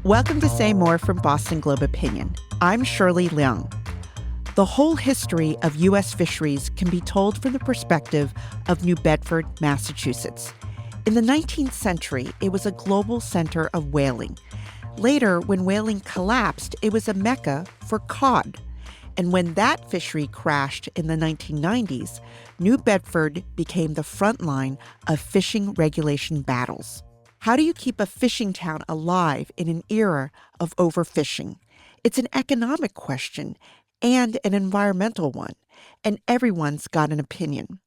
Welcome to Say More from Boston Globe Opinion. I'm Shirley Leung. The whole history of U.S. fisheries can be told from the perspective of New Bedford, Massachusetts. In the 19th century, it was a global center of whaling. Later, when whaling collapsed, it was a mecca for cod. And when that fishery crashed in the 1990s, New Bedford became the front line of fishing regulation battles. How do you keep a fishing town alive in an era of overfishing? It's an economic question and an environmental one, and everyone's got an opinion.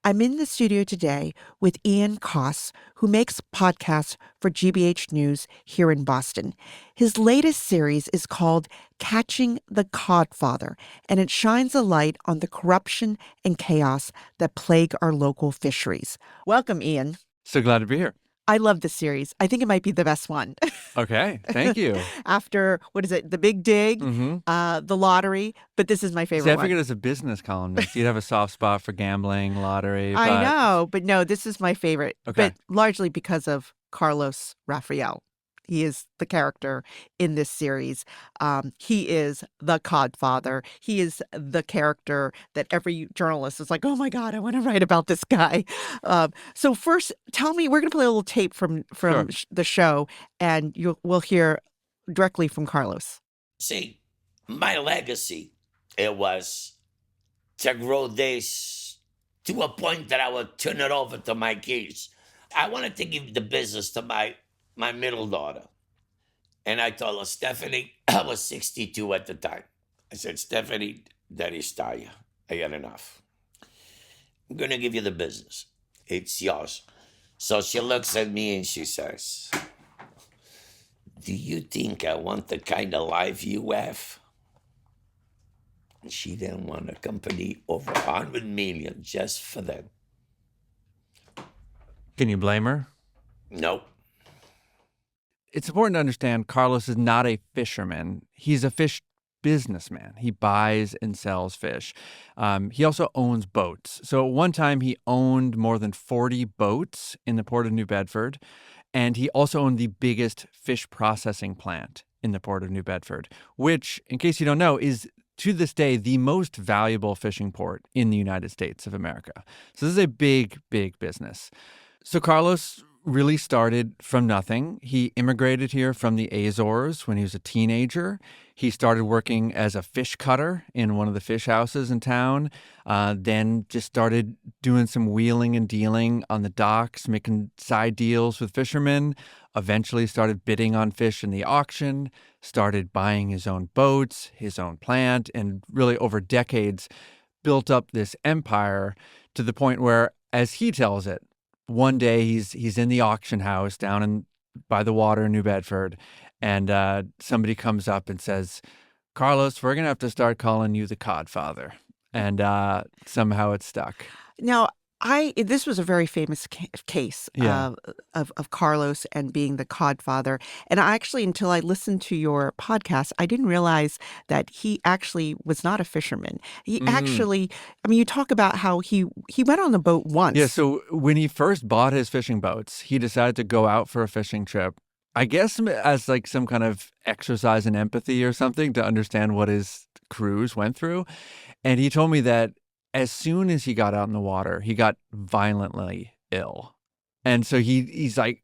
I'm in the studio today with Ian Coss, who makes podcasts for GBH News here in Boston. His latest series is called Catching the Codfather, and it shines a light on the corruption and chaos that plague our local fisheries. Welcome, Ian. So glad to be here. I love this series. I think it might be the best one. Okay, thank you. After, what is it, The Big Dig, The Lottery, but this is my favorite one. I figured as a business columnist, you'd have a soft spot for gambling, lottery. I know, but no, this is my favorite, Okay. but largely because of Carlos Rafael. He is the character in this series. He is the Codfather. He is the character that every journalist is like, oh my God, I want to write about this guy. So first, tell me, we're going to play a little tape from Sure. the show, and we'll hear directly from Carlos. See, my legacy, it was to grow this to a point that I would turn it over to my kids. I wanted to give the business to my middle daughter. And I told her, Stephanie, I was 62 at the time. I said, Stephanie, Daddy's tired. I had enough. I'm going to give you the business. It's yours. So she looks at me and she says, do you think I want the kind of life you have? And she didn't want a company over 100 million just for them. Can you blame her? Nope. It's important to understand Carlos is not a fisherman. He's a fish businessman. He buys and sells fish. He also owns boats. So at one time, he owned more than 40 boats in the port of New Bedford. And he also owned the biggest fish processing plant in the port of New Bedford, which, in case you don't know, is to this day the most valuable fishing port in the United States of America. So this is a big, big business. So Carlos really started from nothing. He immigrated here from the Azores when he was a teenager. He started working as a fish cutter in one of the fish houses in town, then just started doing some wheeling and dealing on the docks, making side deals with fishermen, eventually started bidding on fish in the auction, started buying his own boats, his own plant, and really over decades built up this empire to the point where, as he tells it, one day he's in the auction house down by the water in New Bedford, and somebody comes up and says, Carlos, we're going to have to start calling you the Codfather. And somehow it stuck. Now, this was a very famous case of Carlos and being the Codfather. And I actually, until I listened to your podcast, I didn't realize that he actually was not a fisherman. He actually, I mean, you talk about how he went on the boat once. Yeah, so when he first bought his fishing boats, he decided to go out for a fishing trip, I guess as like some kind of exercise in empathy or something to understand what his crews went through. And he told me that as soon as he got out in the water, he got violently ill. And so he's like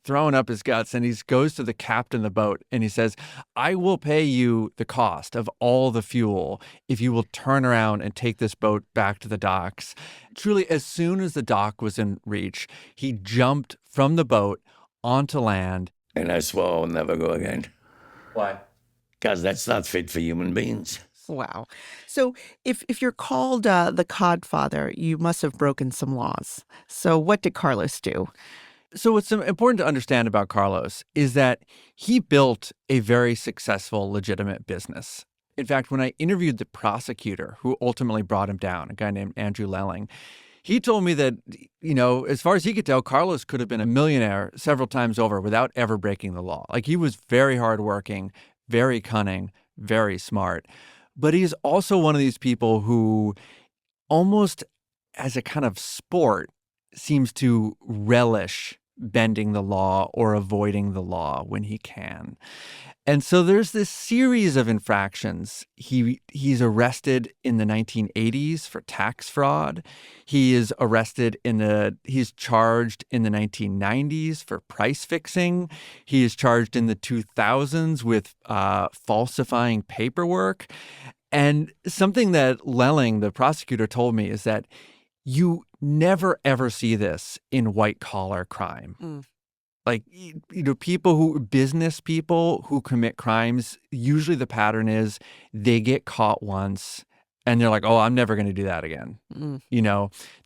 throwing up his guts, and he goes to the captain of the boat and he says, I will pay you the cost of all the fuel if you will turn around and take this boat back to the docks. Truly, as soon as the dock was in reach, he jumped from the boat onto land. And I swore I'll never go again. Why? Because that's not fit for human beings. Wow. So if you're called the Codfather, you must have broken some laws. So what did Carlos do? So what's important to understand about Carlos is that he built a very successful, legitimate business. In fact, when I interviewed the prosecutor who ultimately brought him down, a guy named Andrew Lelling, he told me that, you know, as far as he could tell, Carlos could have been a millionaire several times over without ever breaking the law. Like, he was very hardworking, very cunning, very smart. But he's also one of these people who almost as a kind of sport seems to relish bending the law or avoiding the law when he can. And so there's this series of infractions. He's arrested in the 1980s for tax fraud. He's charged in the 1990s for price fixing. He is charged in the 2000s with falsifying paperwork. And something that Leung, the prosecutor, told me is that you never, ever see this in white-collar crime. Like, business people who commit crimes, usually the pattern is they get caught once and they're like, oh, I'm never going to do that again.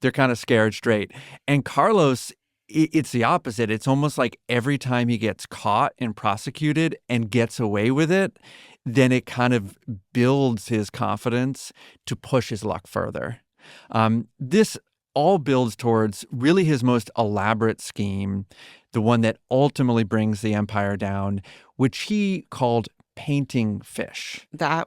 They're kind of scared straight. And Carlos, it's the opposite. It's almost like every time he gets caught and prosecuted and gets away with it, then it kind of builds his confidence to push his luck further. This all builds towards really his most elaborate scheme, the one that ultimately brings the empire down, which he called painting fish. That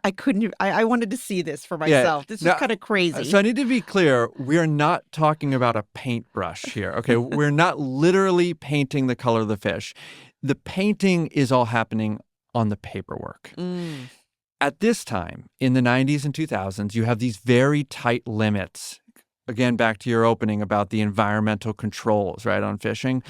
I wanted to see this for myself. This is kind of crazy. So I need to be clear. We're not talking about a paintbrush here. Okay. We're not literally painting the color of the fish. The painting is all happening on the paperwork. At this time, in the 90s and 2000s, you have these very tight limits. Again, back to your opening about the environmental controls, right, on fishing.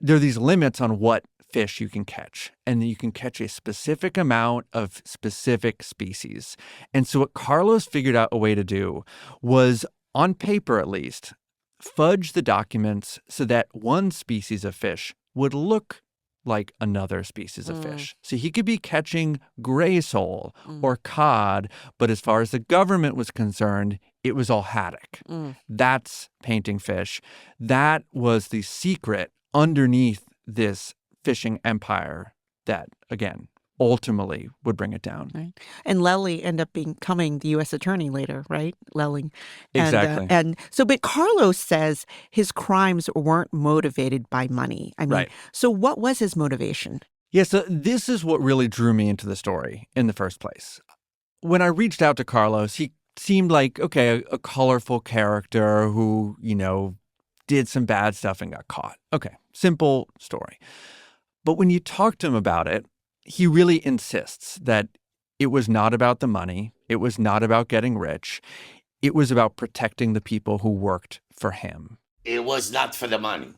There are these limits on what fish you can catch, and you can catch a specific amount of specific species. And so what Carlos figured out a way to do was, on paper at least, fudge the documents so that one species of fish would look like another species of fish. So he could be catching gray sole or cod, but as far as the government was concerned, it was all haddock. That's painting fish. That was the secret underneath this fishing empire that, again, ultimately would bring it down. Right. And Leung ended up becoming the U.S. attorney later, right? Leung. Exactly. But Carlos says his crimes weren't motivated by money. Right. So what was his motivation? Yeah, so this is what really drew me into the story in the first place. When I reached out to Carlos, he seemed like, okay, a colorful character who, did some bad stuff and got caught. Okay, simple story. But when you talk to him about it, he really insists that it was not about the money. It was not about getting rich. It was about protecting the people who worked for him. It was not for the money.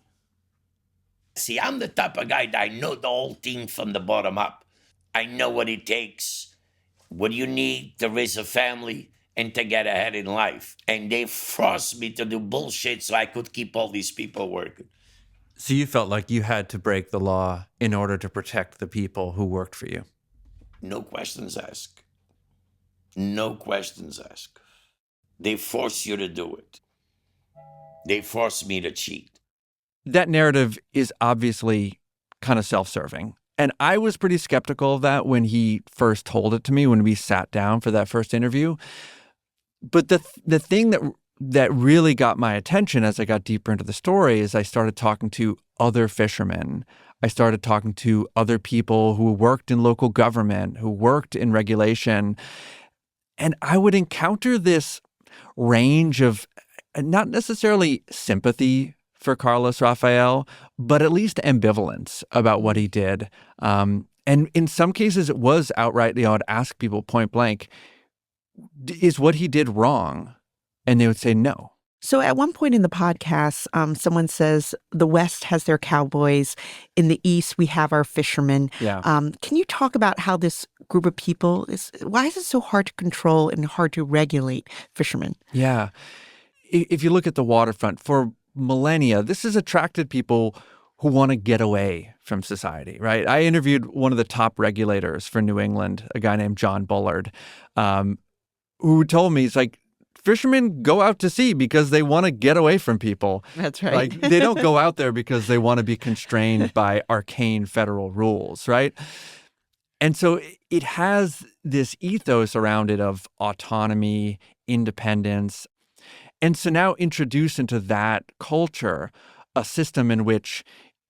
See, I'm the type of guy that I know the whole team from the bottom up. I know what it takes, what you need to raise a family and to get ahead in life. And they forced me to do bullshit so I could keep all these people working. So you felt like you had to break the law in order to protect the people who worked for you? No questions asked. No questions asked. They force you to do it. They force me to cheat. That narrative is obviously kind of self-serving. And I was pretty skeptical of that when he first told it to me, when we sat down for that first interview. But the thing that really got my attention as I got deeper into the story is I started talking to other fishermen. I started talking to other people who worked in local government, who worked in regulation. And I would encounter this range of not necessarily sympathy for Carlos Rafael, but at least ambivalence about what he did. And in some cases, it was outright, I'd ask people point blank, is what he did wrong? And they would say no. So at one point in the podcast, someone says the West has their cowboys. In the East, we have our fishermen. Yeah. Can you talk about how this group of people why is it so hard to control and hard to regulate fishermen? Yeah. If you look at the waterfront, for millennia, this has attracted people who want to get away from society, right? I interviewed one of the top regulators for New England, a guy named John Bullard, who told me, it's like, fishermen go out to sea because they want to get away from people. That's right. Like, they don't go out there because they want to be constrained by arcane federal rules, right? And so it has this ethos around it of autonomy, independence. And so now introduce into that culture a system in which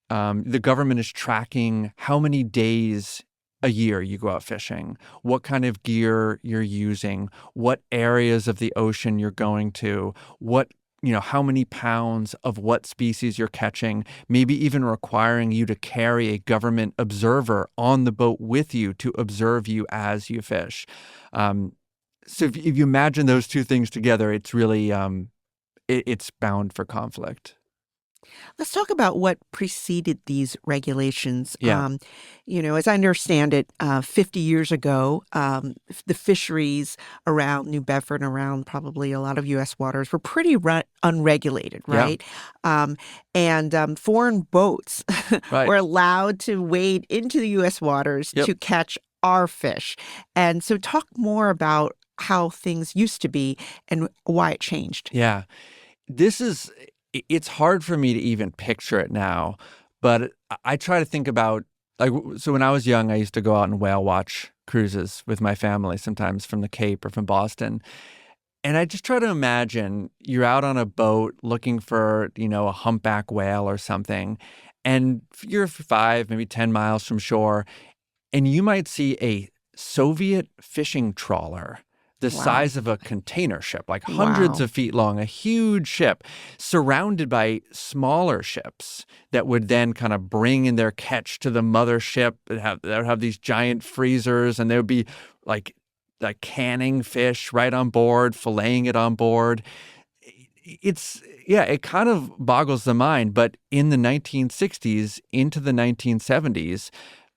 the government is tracking how many days a year you go out fishing, what kind of gear you're using, what areas of the ocean you're going to, what how many pounds of what species you're catching, maybe even requiring you to carry a government observer on the boat with you to observe you as you fish. So if you imagine those two things together, it's really it's bound for conflict. Let's talk about what preceded these regulations. Yeah. As I understand it, 50 years ago, the fisheries around New Bedford and around probably a lot of U.S. waters were pretty unregulated, Yeah. right? And foreign boats Right. were allowed to wade into the U.S. waters Yep. to catch our fish. And so talk more about how things used to be and why it changed. Yeah. It's hard for me to even picture it now, but I try to think about, so when I was young, I used to go out and whale watch cruises with my family, sometimes from the Cape or from Boston. And I just try to imagine you're out on a boat looking for, a humpback whale or something, and you're 5, maybe 10 miles from shore, and you might see a Soviet fishing trawler the Wow. size of a container ship, like hundreds Wow. of feet long, a huge ship surrounded by smaller ships that would then kind of bring in their catch to the mother ship that would have these giant freezers, and they would be like canning fish right on board, filleting it on board. It kind of boggles the mind. But in the 1960s into the 1970s,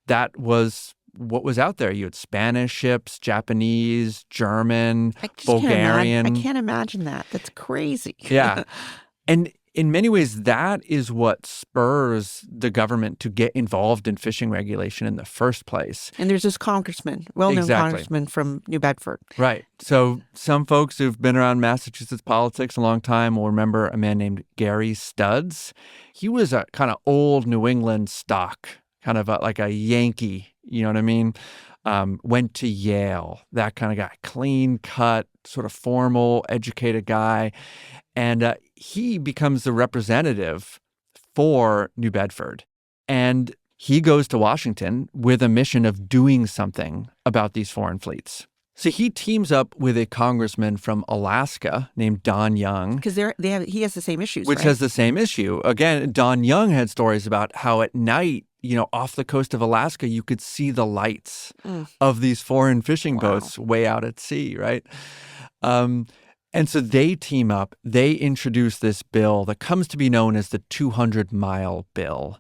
that was what was out there. You had Spanish ships, Japanese, German, Bulgarian. I can't imagine that. That's crazy. Yeah. And in many ways, that is what spurs the government to get involved in fishing regulation in the first place. And there's this well-known Exactly. congressman from New Bedford. Right. So some folks who've been around Massachusetts politics a long time will remember a man named Gary Studs. He was a kind of old New England stock, kind of like a Yankee, you know what I mean? Went to Yale, that kind of guy, clean cut, sort of formal, educated guy. And he becomes the representative for New Bedford. And he goes to Washington with a mission of doing something about these foreign fleets. So he teams up with a congressman from Alaska named Don Young. Because he has the same issues, Which right? has the same issue. Again, Don Young had stories about how at night, off the coast of Alaska, you could see the lights of these foreign fishing boats way out at sea, right? And so they team up. They introduce this bill that comes to be known as the 200-mile bill.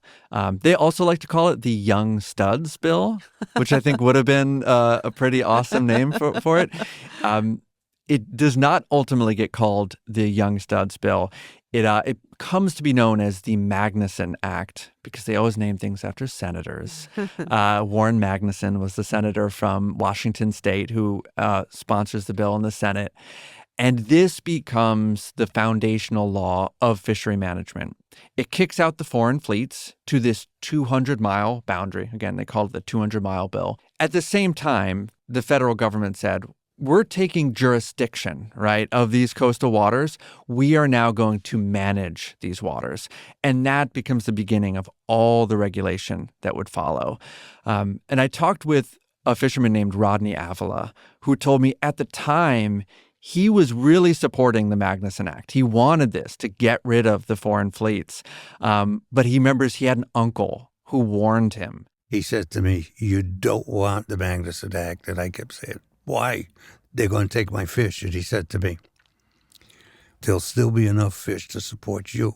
They also like to call it the Young Studs bill, which I think would have been a pretty awesome name for it. It does not ultimately get called the Young Studs bill. It comes to be known as the Magnuson Act because they always name things after senators. Warren Magnuson was the senator from Washington State who sponsors the bill in the Senate. And this becomes the foundational law of fishery management. It kicks out the foreign fleets to this 200-mile boundary. Again, they call it the 200-mile bill. At the same time, the federal government said, we're taking jurisdiction, right, of these coastal waters. We are now going to manage these waters. And that becomes the beginning of all the regulation that would follow. And I talked with a fisherman named Rodney Avila, who told me at the time he was really supporting the Magnuson Act. He wanted this to get rid of the foreign fleets. But he remembers he had an uncle who warned him. He said to me, you don't want the Magnuson Act. And I kept saying, why? They're going to take my fish. And he said to me, there'll still be enough fish to support you.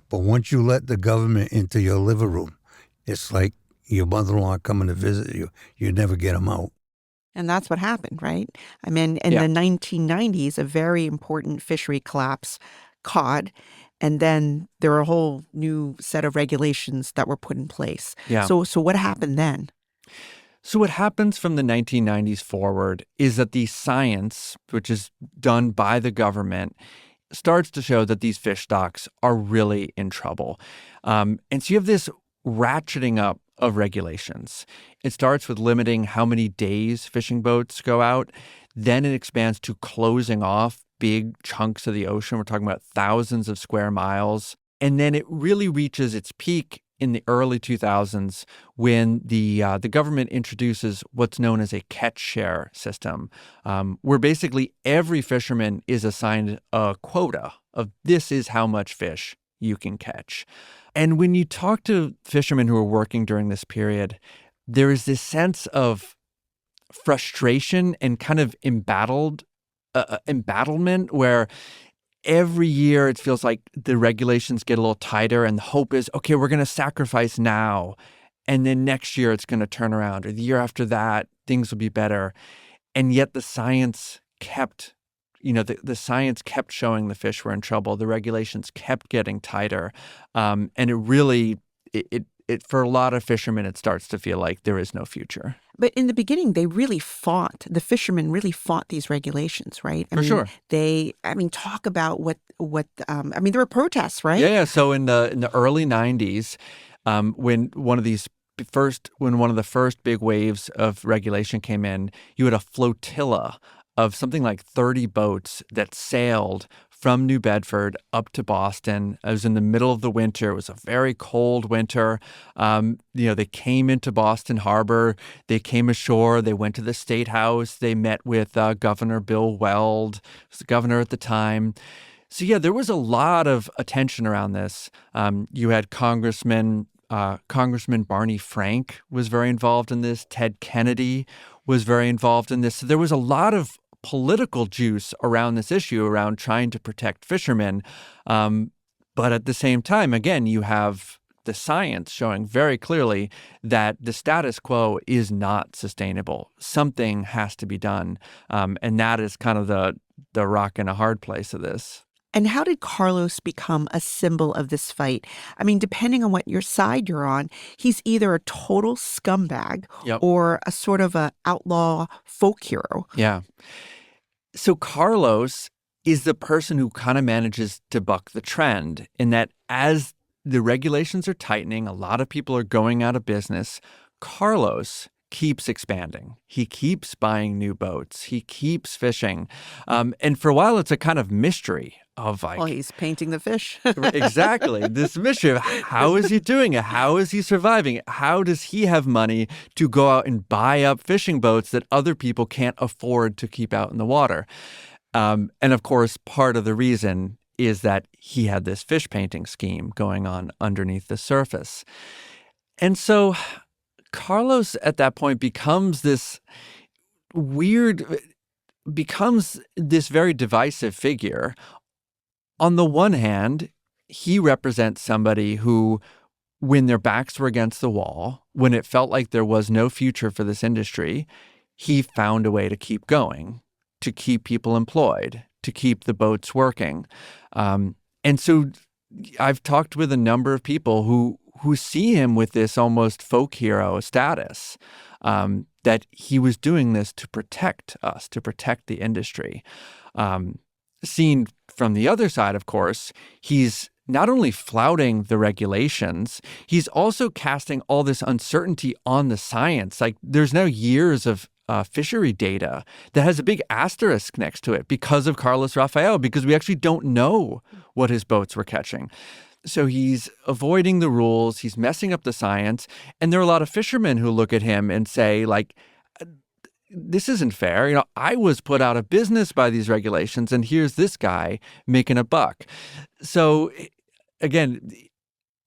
But once you let the government into your living room, it's like your mother-in-law coming to visit you. You never get them out. And that's what happened, right? I mean, in the 1990s, a very important fishery collapse, cod, and then there were a whole new set of regulations that were put in place. Yeah. So what happened then? So what happens from the 1990s forward is that the science, which is done by the government, starts to show that these fish stocks are really in trouble. And so you have this ratcheting up of regulations. It starts with limiting how many days fishing boats go out. Then it expands to closing off big chunks of the ocean. We're talking about thousands of square miles. And then it really reaches its peak in the early 2000s when the government introduces what's known as a catch share system, where basically every fisherman is assigned a quota of this is how much fish you can catch. And when you talk to fishermen who are working during this period, there is this sense of frustration and kind of embattlement where every year it feels like the regulations get a little tighter and the hope is, okay, we're going to sacrifice now. And then next year it's going to turn around, or the year after that, things will be better. And yet the science kept, the science kept showing the fish were in trouble. The regulations kept getting tighter. And it really, for a lot of fishermen, it starts to feel like there is no future. But in the beginning, the fishermen really fought these regulations, right? For sure. Talk about there were protests, right? Yeah. So in the early 90s, when one of the first big waves of regulation came in, you had a flotilla of something like 30 boats that sailed from New Bedford up to Boston. It was in the middle of the winter. It was a very cold winter. They came into Boston Harbor. They came ashore. They went to the State House. They met with Governor Bill Weld, who was the governor at the time. So, yeah, there was a lot of attention around this. You had Congressman Barney Frank was very involved in this. Ted Kennedy was very involved in this. So there was a lot of political juice around this issue, around trying to protect fishermen. But at the same time, again, you have the science showing very clearly that the status quo is not sustainable. Something has to be done. And that is kind of the rock and a hard place of this. And how did Carlos become a symbol of this fight? I mean, depending on what your side you're on, he's either a total scumbag or a sort of a outlaw folk hero. Yeah. So Carlos is the person who kind of manages to buck the trend in that as the regulations are tightening, a lot of people are going out of business. Carlos keeps expanding. He keeps buying new boats. He keeps fishing. And for a while, it's a kind of mystery of like... Well, he's painting the fish. Exactly. This mystery of how is he doing it? How is he surviving? How does he have money to go out and buy up fishing boats that other people can't afford to keep out in the water? And of course, part of the reason is that he had this fish painting scheme going on underneath the surface. And so Carlos at that point becomes this very divisive figure. On the one hand, he represents somebody who, when their backs were against the wall, when it felt like there was no future for this industry, he found a way to keep going, to keep people employed, to keep the boats working. And so I've talked with a number of people who see him with this almost folk hero status, that he was doing this to protect us, to protect the industry. Seen from the other side, of course, he's not only flouting the regulations, he's also casting all this uncertainty on the science. Like there's now years of fishery data that has a big asterisk next to it because of Carlos Rafael, because we actually don't know what his boats were catching. So he's avoiding the rules, he's messing up the science, and there are a lot of fishermen who look at him and say, like, this isn't fair. I was put out of business by these regulations, and here's this guy making a buck. So again,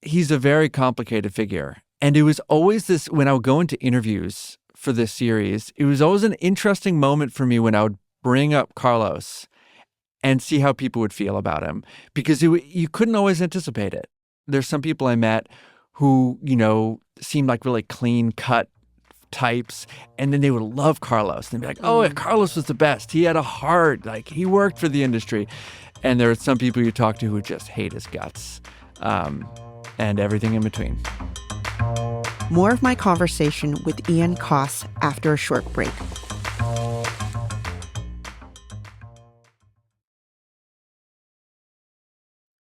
he's a very complicated figure. And it was always this, when I would go into interviews for this series, it was always an interesting moment for me when I would bring up Carlos and see how people would feel about him, because you couldn't always anticipate it. There's some people I met who, seemed like really clean-cut types, and then they would love Carlos. They'd be like, oh, Carlos was the best. He had a heart. Like, he worked for the industry. And there are some people you talk to who just hate his guts, and everything in between. More of my conversation with Ian Coss after a short break.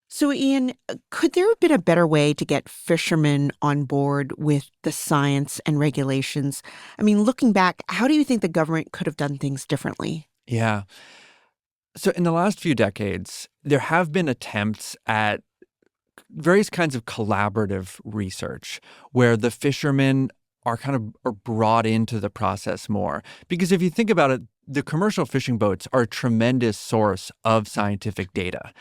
So, Ian, could there have been a better way to get fishermen on board with the science and regulations? I mean, looking back, how do you think the government could have done things differently? Yeah. So in the last few decades, there have been attempts at various kinds of collaborative research where the fishermen are brought into the process more. Because if you think about it, the commercial fishing boats are a tremendous source of scientific data.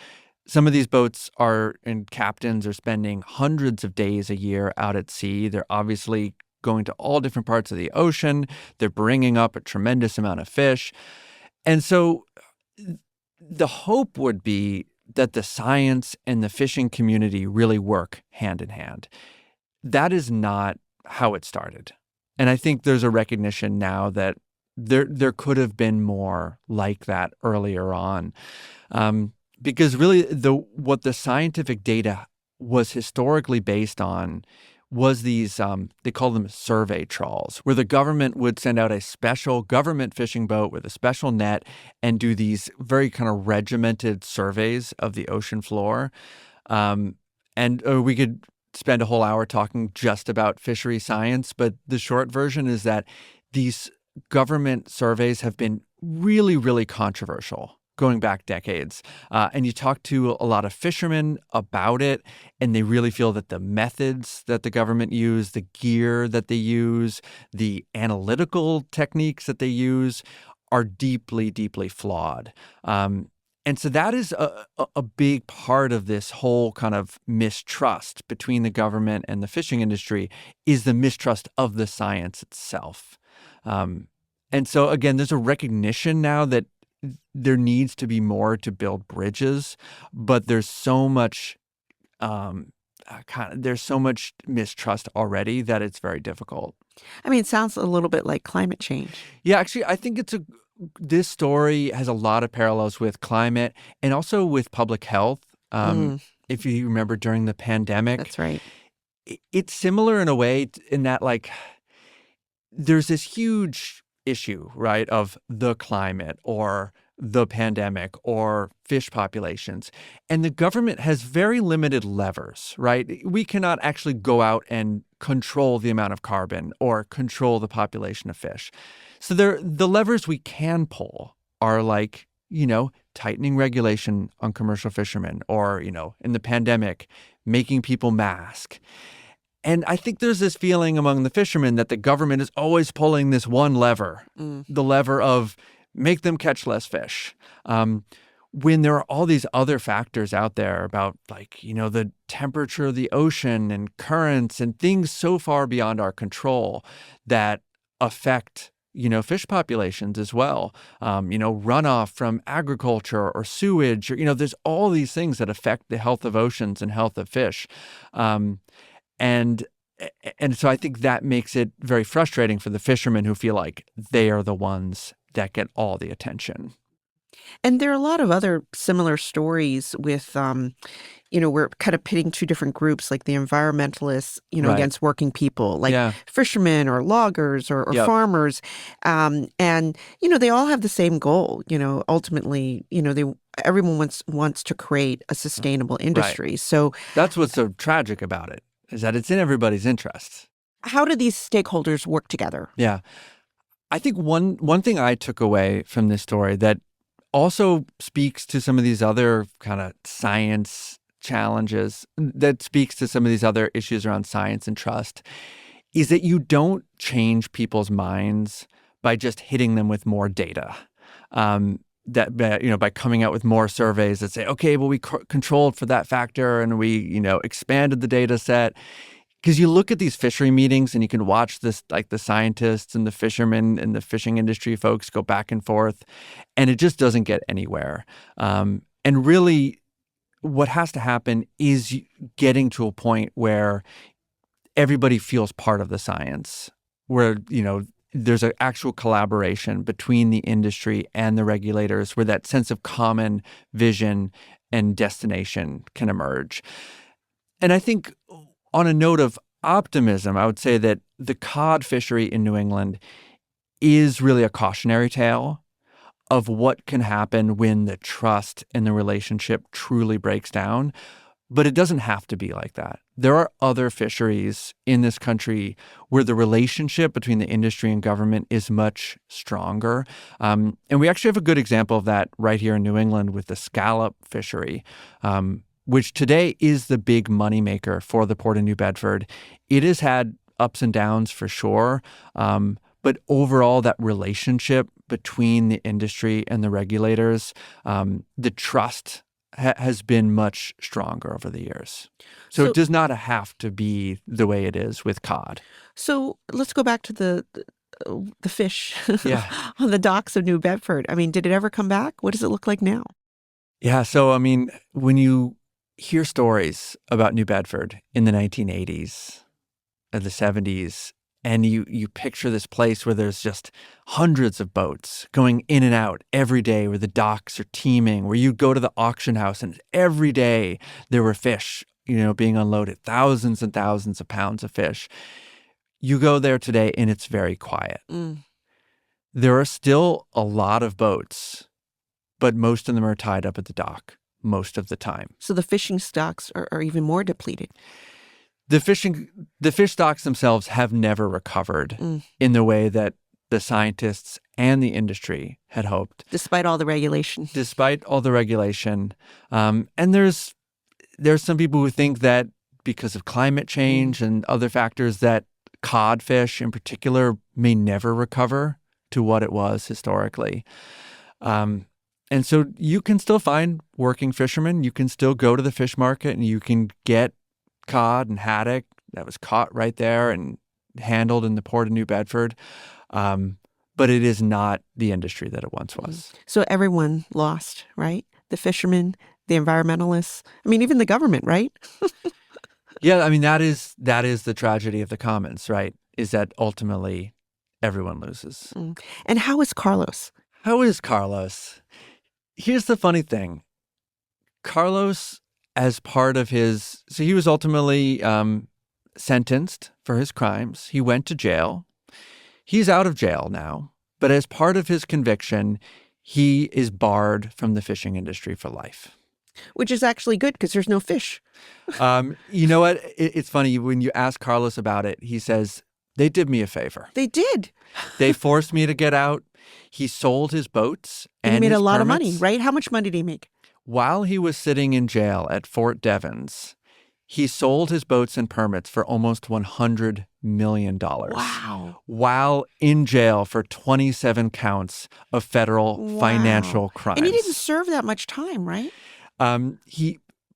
Some of these boats and captains are spending hundreds of days a year out at sea. They're obviously going to all different parts of the ocean. They're bringing up a tremendous amount of fish. And so the hope would be that the science and the fishing community really work hand in hand. That is not how it started. And I think there's a recognition now that there could have been more like that earlier on. Because really what the scientific data was historically based on was these, they call them survey trawls, where the government would send out a special government fishing boat with a special net and do these very kind of regimented surveys of the ocean floor. And we could spend a whole hour talking just about fishery science, but the short version is that these government surveys have been really, really controversial going back decades. And you talk to a lot of fishermen about it, and they really feel that the methods that the government use, the gear that they use, the analytical techniques that they use are deeply, deeply flawed. And so that is a big part of this whole kind of mistrust between the government and the fishing industry is the mistrust of the science itself. And so, again, there's a recognition now that there needs to be more to build bridges, but there's so much mistrust already that it's very difficult. I mean, it sounds a little bit like climate change. Yeah, actually, I think this story has a lot of parallels with climate and also with public health. If you remember during the pandemic. That's right. It's similar in a way in that, like, there's this huge issue, right, of the climate or the pandemic or fish populations. And the government has very limited levers, right? We cannot actually go out and control the amount of carbon or control the population of fish. So the levers we can pull are like, tightening regulation on commercial fishermen or, in the pandemic, making people mask. And I think there's this feeling among the fishermen that the government is always pulling this one lever, the lever of make them catch less fish. When there are all these other factors out there about, like, the temperature of the ocean and currents and things so far beyond our control that affect, fish populations as well. Runoff from agriculture or sewage, or, there's all these things that affect the health of oceans and health of fish. And so I think that makes it very frustrating for the fishermen who feel like they are the ones that get all the attention. And there are a lot of other similar stories with, we're kind of pitting two different groups, like the environmentalists, Right. against working people, like Yeah. fishermen or loggers or Yep. farmers. And, they all have the same goal. Ultimately, everyone wants to create a sustainable industry. So That's what's so tragic about it, is that it's in everybody's interest. how do these stakeholders work together? Yeah. I think one thing I took away from this story that also speaks to some of these other kind of science challenges, that speaks to some of these other issues around science and trust, is that you don't change people's minds by just hitting them with more data. By coming out with more surveys that say, okay, well, we controlled for that factor and we, expanded the data set. Because you look at these fishery meetings and you can watch this, like the scientists and the fishermen and the fishing industry folks go back and forth, and it just doesn't get anywhere. And really, what has to happen is getting to a point where everybody feels part of the science, where, there's an actual collaboration between the industry and the regulators, where that sense of common vision and destination can emerge. And I think on a note of optimism, I would say that the cod fishery in New England is really a cautionary tale of what can happen when the trust and the relationship truly breaks down. But it doesn't have to be like that. There are other fisheries in this country where the relationship between the industry and government is much stronger. And we actually have a good example of that right here in New England with the scallop fishery. which today is the big moneymaker for the Port of New Bedford, it has had ups and downs for sure. But overall, that relationship between the industry and the regulators, the trust has been much stronger over the years. So it does not have to be the way it is with cod. So let's go back to the fish Yeah. on the docks of New Bedford. I mean, did it ever come back? What does it look like now? Yeah. So, I mean, when you hear stories about New Bedford in the 1980s or the 70s, and you picture this place where there's just hundreds of boats going in and out every day, where the docks are teeming, where you go to the auction house and every day there were fish, being unloaded, thousands and thousands of pounds of fish. You go there today and it's very quiet. There are still a lot of boats, but most of them are tied up at the dock most of the time. So the fishing stocks are even more depleted. The fish stocks themselves have never recovered in the way that the scientists and the industry had hoped. Despite all the regulation. And there's some people who think that because of climate change and other factors that codfish in particular may never recover to what it was historically. And so you can still find working fishermen. You can still go to the fish market and you can get cod and haddock that was caught right there and handled in the Port of New Bedford. But it is not the industry that it once was. So everyone lost, right? The fishermen, the environmentalists, I mean, even the government, right? Yeah, I mean, that is the tragedy of the commons, right? Is that ultimately everyone loses. And how is Carlos? How is Carlos? Here's the funny thing. Carlos, as part of so he was ultimately sentenced for his crimes. He went to jail. He's out of jail now. But as part of his conviction, he is barred from the fishing industry for life. Which is actually good because there's no fish. You know what? It's funny. When you ask Carlos about it, he says, they did me a favor. They did. They forced me to get out. He sold his boats and he made his a lot of permits. money, right? How much money did he make? While he was sitting in jail at Fort Devens, he sold his boats and permits for almost $100 million. Wow. While in jail for 27 counts of federal financial crimes. And he didn't serve that much time, right?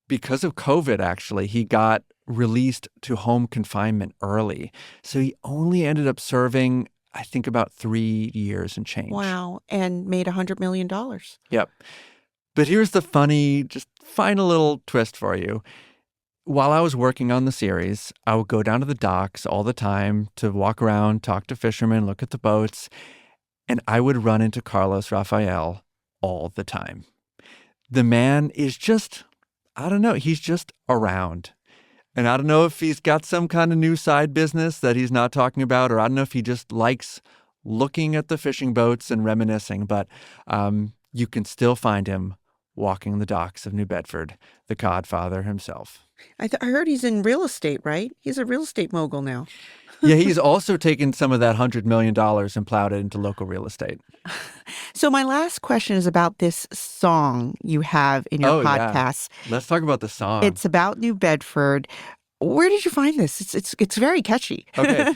Because of COVID, actually, he got released to home confinement early. So he only ended up serving, I think, about 3 years and change. Wow. And made $100 million. Yep. But here's the funny, just final little twist for you. While I was working on the series, I would go down to the docks all the time to walk around, talk to fishermen, look at the boats, and I would run into Carlos Rafael all the time. The man is just, I don't know, he's just around. And I don't know if he's got some kind of new side business that he's not talking about, or I don't know if he just likes looking at the fishing boats and reminiscing, but you can still find him walking the docks of New Bedford, the Codfather himself. I heard he's in real estate, right? He's a real estate mogul now. Yeah, he's also taken some of that $100 million and plowed it into local real estate. So my last question is about this song you have in your podcast. Yeah. Let's talk about the song. It's about New Bedford. Where did you find this? It's very catchy. Okay.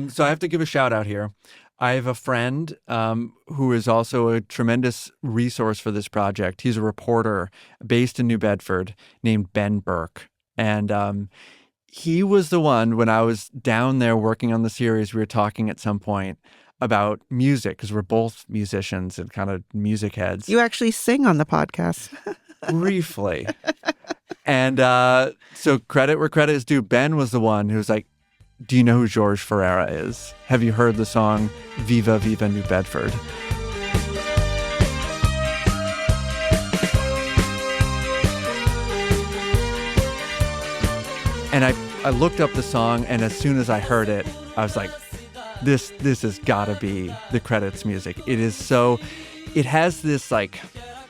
So I have to give a shout out here. I have a friend who is also a tremendous resource for this project. He's a reporter based in New Bedford named Ben Burke. And he was the one, when I was down there working on the series, we were talking at some point about music because we're both musicians and kind of music heads. You actually sing on the podcast. Briefly. And so credit where credit is due. Ben was the one who was like, do you know who George Ferreira is? Have you heard the song Viva Viva New Bedford? And I looked up the song, and as soon as I heard it, I was like, this has got to be the credits music. It has this like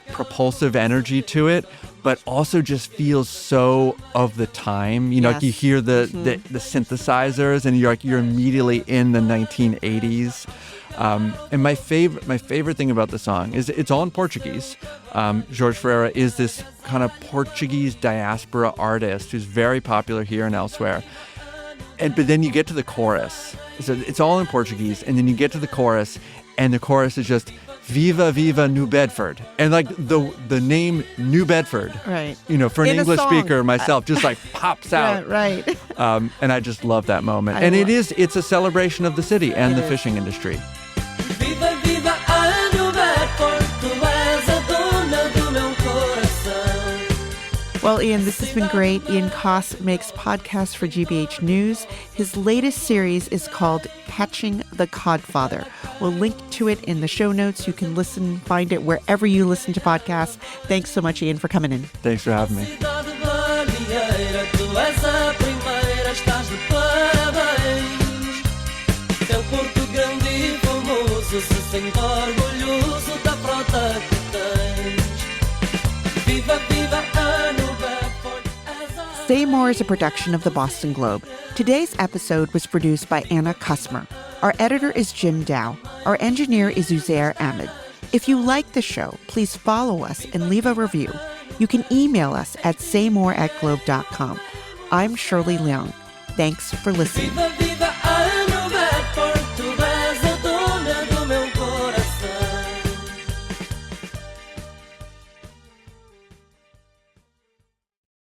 propulsive energy to it, but also just feels so of the time. You know, like you Yes. hear the synthesizers, and you're immediately in the 1980s. And my favorite thing about the song is it's all in Portuguese. Jorge Ferreira is this kind of Portuguese diaspora artist who's very popular here and elsewhere. But then you get to the chorus. So it's all in Portuguese, and then you get to the chorus, and the chorus is just "Viva, viva New Bedford," and like the name New Bedford, Right. You know, for an In a English song. speaker myself, just like pops out. Right. And I just love that moment. And it's a celebration of the city and the fishing industry. Viva, viva a New Bedford, tu és a dona do meu coração. Well, Ian, this has been great. Ian Coss makes podcasts for GBH News. His latest series is called Catching the Codfather. We'll link to it in the show notes. You can find it wherever you listen to podcasts. Thanks so much, Ian, for coming in. Thanks for having me. Cidade balieira, tu és a primeira, estás de parabéns. Teu Porto grande e famoso se sente orgulhoso da frota que tens. Viva, viva a New Bedford. Say More is a production of the Boston Globe. Today's episode was produced by Anna Kusmer. Our editor is Jim Dow. Our engineer is Uzair Ahmed. If you like the show, please follow us and leave a review. You can email us at saymore@globe.com. I'm Shirley Leung. Thanks for listening. Viva, viva